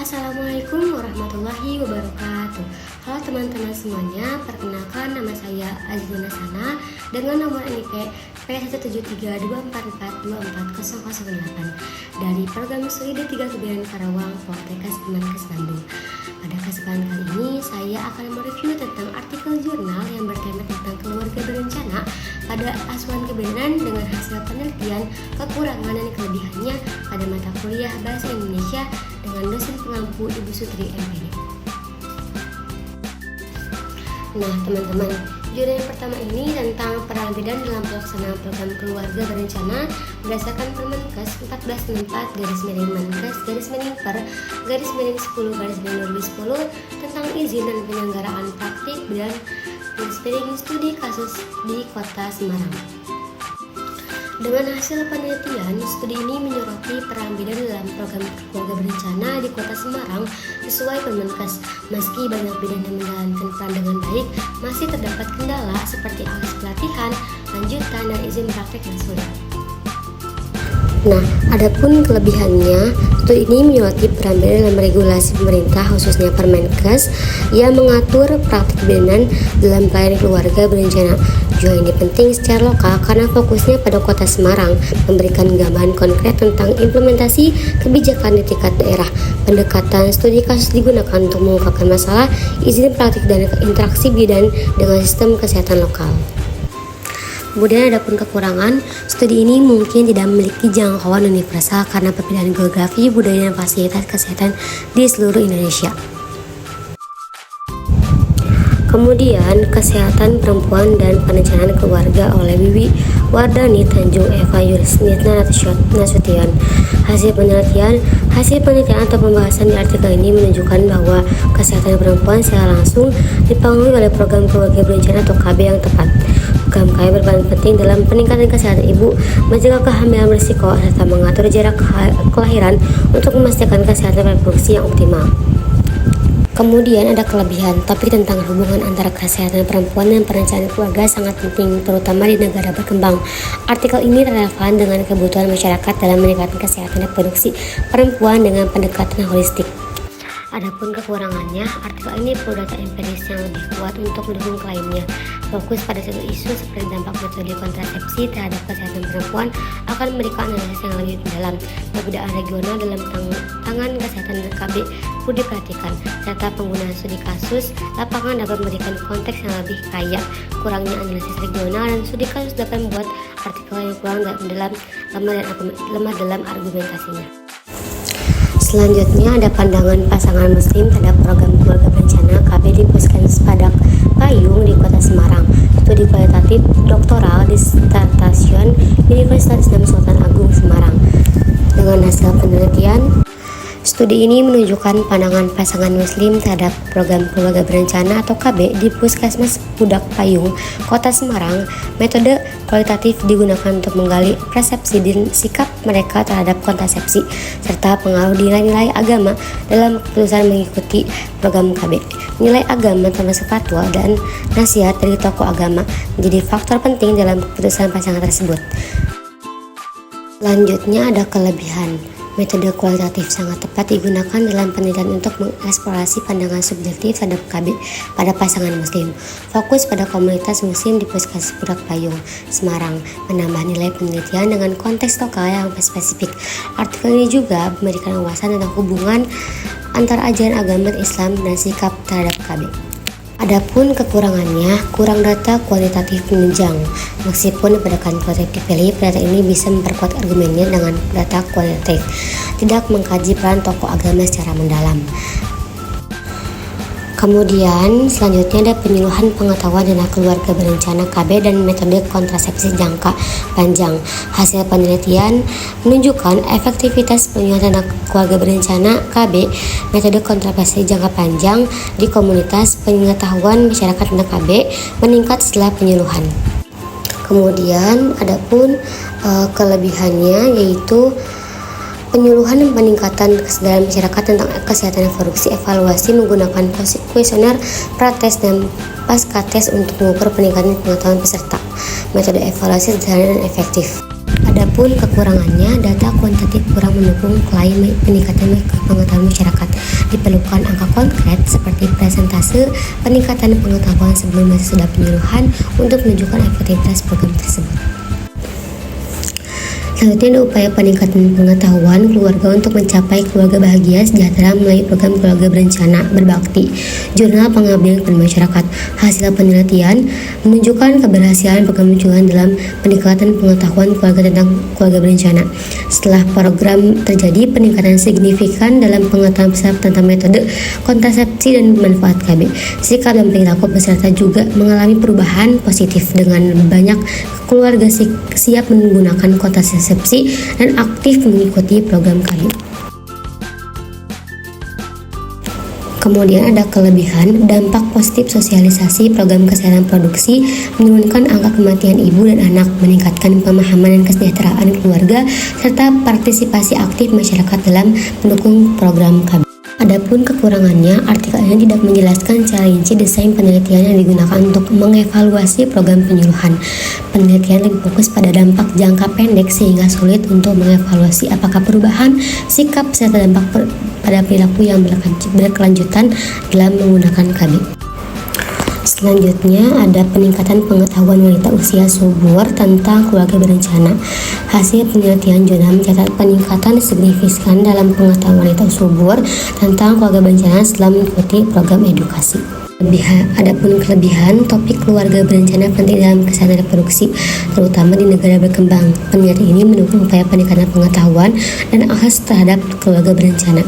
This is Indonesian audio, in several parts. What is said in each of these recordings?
Assalamualaikum warahmatullahi wabarakatuh. Halo teman-teman semuanya, perkenalkan nama saya Azlina Sana dengan nomor NIP P17324424008 dari program studi D3 Kebidanan Karawang Poltekkes Kemenkes Bandung. Pada kesempatan kali ini saya akan mereview tentang artikel jurnal yang bertema tentang keluarga berencana pada asuhan kebidanan dengan hasil penelitian, kekurangan dan kelebihannya pada mata kuliah Bahasa Indonesia dengan dosen pengampu Ibu Sutri MPD. Nah teman-teman, jurnal yang pertama ini tentang peran bidan dalam pelaksanaan program keluarga berencana berdasarkan Permenkes 1464-Menkes-per-10-2010 tentang izin dan penyelenggaraan praktik bidan studi kasus di Kota Semarang. Dengan hasil penelitian, studi ini menyoroti peran bidan dalam program keluarga berencana di Kota Semarang sesuai Permenkes. Meski banyak bidan yang menjalankan peran dengan baik, masih terdapat kendala seperti akses pelatihan, lanjutan, dan izin praktek yang sulit. Nah, adapun kelebihannya, studi ini menyoroti peran bidan dalam regulasi pemerintah khususnya Permenkes yang mengatur praktik bidanan dalam pelayanan keluarga berencana. Juga ini penting secara lokal karena fokusnya pada Kota Semarang, memberikan gambaran konkret tentang implementasi kebijakan di tingkat daerah. Pendekatan studi kasus digunakan untuk mengungkapkan masalah, izin praktik dan interaksi bidan dengan sistem kesehatan lokal. Kemudian adapun kekurangan, studi ini mungkin tidak memiliki jangkauan universal karena perbedaan geografi, budaya, dan fasilitas kesehatan di seluruh Indonesia. Kemudian kesehatan perempuan dan perencanaan keluarga oleh Wiwi Wardani Tanjung Eva Yurisnitna Nasution. Hasil penelitian atau pembahasan di artikel ini menunjukkan bahwa kesehatan perempuan secara langsung dipengaruhi oleh program keluarga berencana atau KB yang tepat. Program KB berperan penting dalam peningkatan kesehatan ibu, mencegah kehamilan berisiko, serta mengatur jarak kelahiran untuk memastikan kesehatan reproduksi yang optimal. Kemudian ada kelebihan, topik tentang hubungan antara kesehatan perempuan dan perencanaan keluarga sangat penting, terutama di negara berkembang. Artikel ini relevan dengan kebutuhan masyarakat dalam meningkatkan kesehatan reproduksi perempuan dengan pendekatan holistik. Adapun kekurangannya, artikel ini perlu data empiris yang lebih kuat untuk mendukung klaimnya. Fokus pada satu isu seperti dampak metode kontrasepsi terhadap kesehatan perempuan akan memberikan analisis yang lebih mendalam. Perbedaan regional dalam tangan kesehatan dan KB perlu diperhatikan, serta penggunaan studi kasus lapangan dapat memberikan konteks yang lebih kaya. Kurangnya analisis regional dan studi kasus dapat membuat artikel yang kurang lemah dalam argumentasinya. Selanjutnya ada pandangan pasangan muslim terhadap program keluarga berencana KB di Puskesmas Padak Payung di Kota Semarang. Studi kualitatif doktoral disertasi Universitas Islam Sultan Agung Semarang. Dengan hasil penelitian, studi ini menunjukkan pandangan pasangan muslim terhadap program keluarga berencana atau KB di Puskesmas Padak Payung, Kota Semarang. Metode kualitatif digunakan untuk menggali persepsi dan sikap mereka terhadap kontrasepsi, serta pengaruh nilai-nilai agama dalam keputusan mengikuti program KB. Nilai agama termasuk fatwa dan nasihat dari tokoh agama menjadi faktor penting dalam keputusan pasangan tersebut. Selanjutnya ada kelebihan. Metode kualitatif sangat tepat digunakan dalam penelitian untuk mengeksplorasi pandangan subjektif terhadap KB pada pasangan muslim. Fokus pada komunitas muslim di Puskesmas Padak Payung, Semarang, menambah nilai penelitian dengan konteks lokal yang spesifik. Artikel ini juga memberikan wawasan tentang hubungan antara ajaran agama Islam dan sikap terhadap KB. Adapun kekurangannya, kurang data kualitatif menunjang. Meskipun pendekatan kualitatif dipilih, data ini bisa memperkuat argumennya dengan data kualitatif, tidak mengkaji peran tokoh agama secara mendalam. Kemudian selanjutnya ada penyuluhan pengetahuan tentang keluarga berencana KB dan metode kontrasepsi jangka panjang. Hasil penelitian menunjukkan efektivitas penyuluhan tentang keluarga berencana KB, metode kontrasepsi jangka panjang di komunitas pengetahuan masyarakat tentang KB meningkat setelah penyuluhan. Kemudian adapun kelebihannya yaitu penyuluhan dan peningkatan kesadaran masyarakat tentang kesehatan reproduksi, evaluasi menggunakan kuesioner prates dan pasca tes untuk mengukur peningkatan pengetahuan peserta. Metode evaluasi sederhana dan efektif. Adapun Adapun kekurangannya, data kuantitatif kurang mendukung klaim peningkatan pengetahuan masyarakat. Diperlukan angka konkret seperti persentase peningkatan pengetahuan sebelum masa sudah penyuluhan untuk menunjukkan efektivitas program tersebut. Selanjutnya ada upaya peningkatan pengetahuan keluarga untuk mencapai keluarga bahagia sejahtera melalui program keluarga berencana berbakti. Jurnal Pengabdian kepada Masyarakat. Hasil penelitian menunjukkan keberhasilan program penjualan dalam peningkatan pengetahuan keluarga tentang keluarga berencana. Setelah program terjadi peningkatan signifikan dalam pengetahuan tentang metode kontrasepsi dan manfaat KB. Sikap dan perilaku peserta juga mengalami perubahan positif dengan banyak keluarga siap menggunakan kontrasepsi dan aktif mengikuti program KB. Kemudian ada kelebihan, dampak positif sosialisasi program kesehatan produksi, menurunkan angka kematian ibu dan anak, meningkatkan pemahaman dan kesejahteraan keluarga, serta partisipasi aktif masyarakat dalam mendukung program KB. Adapun kekurangannya, artikel ini tidak menjelaskan secara rinci desain penelitian yang digunakan untuk mengevaluasi program penyuluhan. Penelitian lebih fokus pada dampak jangka pendek sehingga sulit untuk mengevaluasi apakah perubahan sikap serta dampak pada perilaku yang berkelanjutan dalam menggunakan KB. Selanjutnya ada peningkatan pengetahuan wanita usia subur tentang keluarga berencana. Hasil penelitian jurnal mencatat peningkatan signifikan dalam pengetahuan wanita subur tentang keluarga berencana setelah mengikuti program edukasi. Adapun kelebihan, topik keluarga berencana penting dalam kesehatan reproduksi, terutama di negara berkembang. Penelitian ini mendukung upaya peningkatan pengetahuan dan akses terhadap keluarga berencana.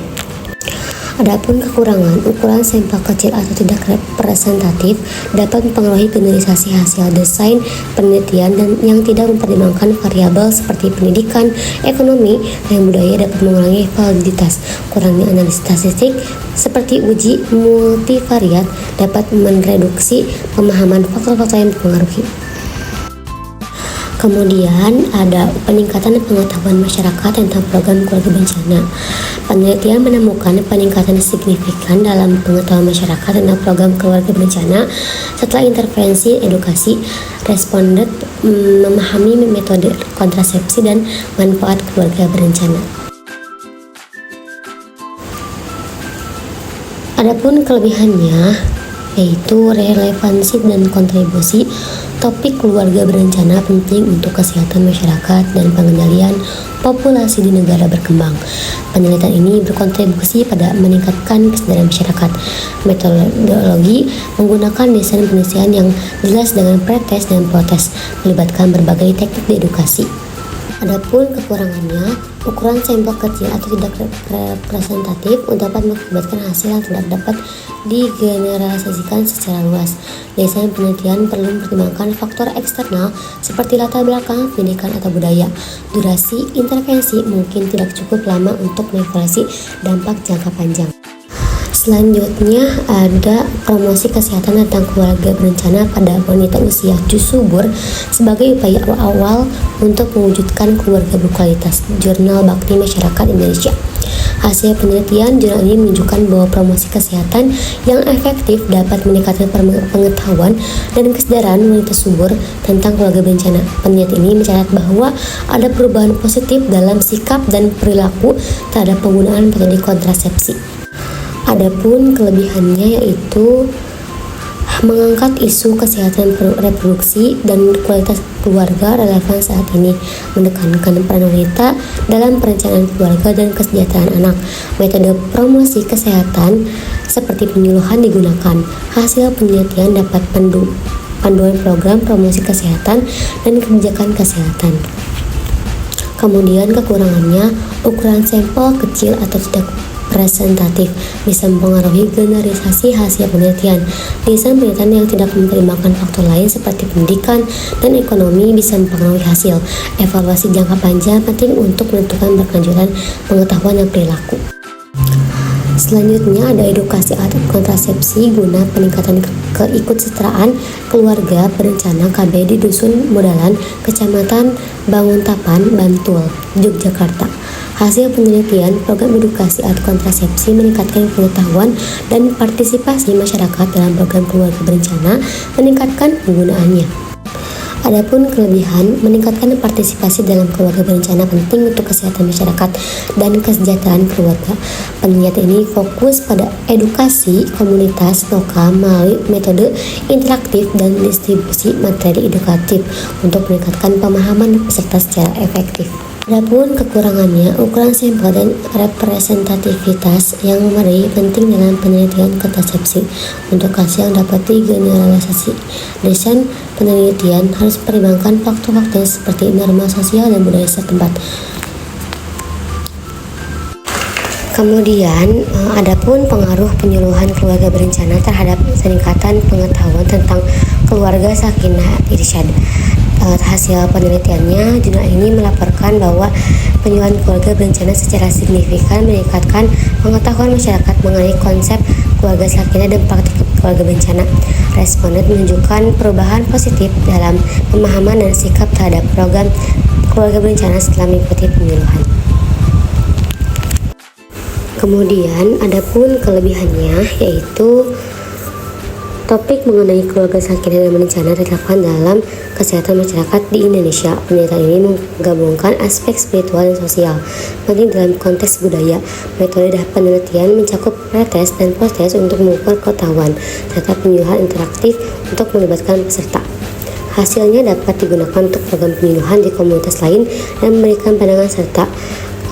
Adapun kekurangan, ukuran sampel kecil atau tidak representatif dapat mempengaruhi generalisasi hasil desain penelitian dan yang tidak mempertimbangkan variabel seperti pendidikan, ekonomi, dan budaya dapat mengurangi validitas. Kurangnya analisis statistik seperti uji multivariat dapat mereduksi pemahaman faktor-faktor yang mempengaruhi. Kemudian ada peningkatan pengetahuan masyarakat tentang program keluarga berencana. Penelitian menemukan peningkatan signifikan dalam pengetahuan masyarakat tentang program keluarga berencana setelah intervensi edukasi. Responden memahami metode kontrasepsi dan manfaat keluarga berencana. Adapun kelebihannya yaitu relevansi dan kontribusi. Topik keluarga berencana penting untuk kesehatan masyarakat dan pengendalian populasi di negara berkembang. Penelitian ini berkontribusi pada meningkatkan kesadaran masyarakat. Metodologi menggunakan desain penelitian yang jelas dengan pretest dan protes, melibatkan berbagai teknik di edukasi. Adapun kekurangannya, ukuran sampel kecil atau tidak representatif dapat mengakibatkan hasil yang tidak dapat digeneralisasikan secara luas. Desain penelitian perlu mempertimbangkan faktor eksternal seperti latar belakang, pendidikan atau budaya. Durasi intervensi mungkin tidak cukup lama untuk mengevaluasi dampak jangka panjang. Selanjutnya ada promosi kesehatan tentang keluarga berencana pada wanita usia subur sebagai upaya awal untuk mewujudkan keluarga berkualitas. Jurnal Bakti Masyarakat Indonesia. Hasil penelitian jurnal ini menunjukkan bahwa promosi kesehatan yang efektif dapat meningkatkan pengetahuan dan kesadaran wanita subur tentang keluarga berencana. Penelitian ini mencatat bahwa ada perubahan positif dalam sikap dan perilaku terhadap penggunaan metode kontrasepsi. Adapun kelebihannya yaitu mengangkat isu kesehatan reproduksi dan kualitas keluarga relevan saat ini, menekankan peran wanita dalam perencanaan keluarga dan kesejahteraan anak. Metode promosi kesehatan seperti penyuluhan digunakan. Hasil penelitian dapat panduan program promosi kesehatan dan kebijakan kesehatan. Kemudian kekurangannya, ukuran sampel kecil atau tidak representatif bisa mempengaruhi generalisasi hasil penelitian. Desain penelitian yang tidak mempertimbangkan faktor lain seperti pendidikan dan ekonomi bisa mempengaruhi hasil. Evaluasi jangka panjang penting untuk menentukan berkelanjutan pengetahuan dan perilaku. Selanjutnya ada edukasi atau kontrasepsi guna peningkatan keikutsertaan keluarga berencana KB di Dusun Modalan, Kecamatan Banguntapan, Bantul, Yogyakarta. Hasil penelitian program edukasi atau kontrasepsi meningkatkan pengetahuan dan partisipasi masyarakat dalam program keluarga berencana, meningkatkan penggunaannya. Adapun kelebihan, meningkatkan partisipasi dalam keluarga berencana penting untuk kesehatan masyarakat dan kesejahteraan keluarga. Penelitian ini fokus pada edukasi komunitas lokal melalui metode interaktif dan distribusi materi edukatif untuk meningkatkan pemahaman peserta secara efektif. Adapun kekurangannya, ukuran sampel dan representativitas yang memadai penting dalam penelitian kontrasepsi. Untuk hasil yang dapat digeneralisasi, desain penelitian harus mempertimbangkan faktor-faktor seperti norma sosial dan budaya setempat. Kemudian, adapun pengaruh penyuluhan keluarga berencana terhadap peningkatan pengetahuan tentang keluarga sakinah irsyad. Hasil penelitiannya, jurnal ini melaporkan bahwa penyuluhan keluarga berencana secara signifikan meningkatkan pengetahuan masyarakat mengenai konsep keluarga sakinah dan praktik keluarga berencana. Responden menunjukkan perubahan positif dalam pemahaman dan sikap terhadap program keluarga berencana setelah mengikuti penyuluhan. Kemudian, adapun kelebihannya yaitu topik mengenai keluarga sakinah dan berencana diterapkan dalam kesehatan masyarakat di Indonesia. Penelitian ini menggabungkan aspek spiritual dan sosial penting dalam konteks budaya. Metode penelitian mencakup pretest dan post-test untuk mengukur pengetahuan, serta penyuluhan interaktif untuk melibatkan peserta. Hasilnya dapat digunakan untuk program penyuluhan di komunitas lain dan memberikan pandangan serta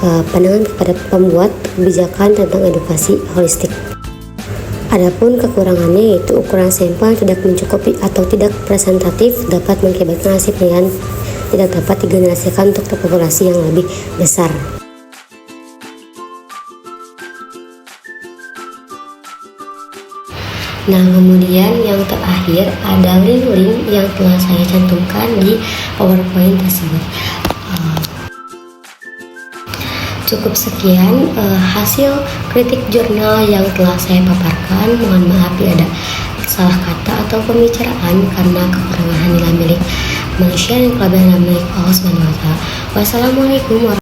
pandangan kepada pembuat kebijakan tentang edukasi holistik. Adapun kekurangannya yaitu ukuran sampel yang tidak mencukupi atau tidak representatif dapat mengakibatkan hasil penelitian tidak dapat digenerasikan untuk populasi yang lebih besar. Nah, kemudian yang terakhir ada link-link yang telah saya cantumkan di PowerPoint tersebut. Cukup sekian hasil kritik jurnal yang telah saya paparkan. Mohon maaf bila ada salah kata atau pembicaraan karena kekurangan hanyalah milik manusia dan kelebihan milik Allah SWT. Wassalamualaikum warahmatullahi wabarakatuh.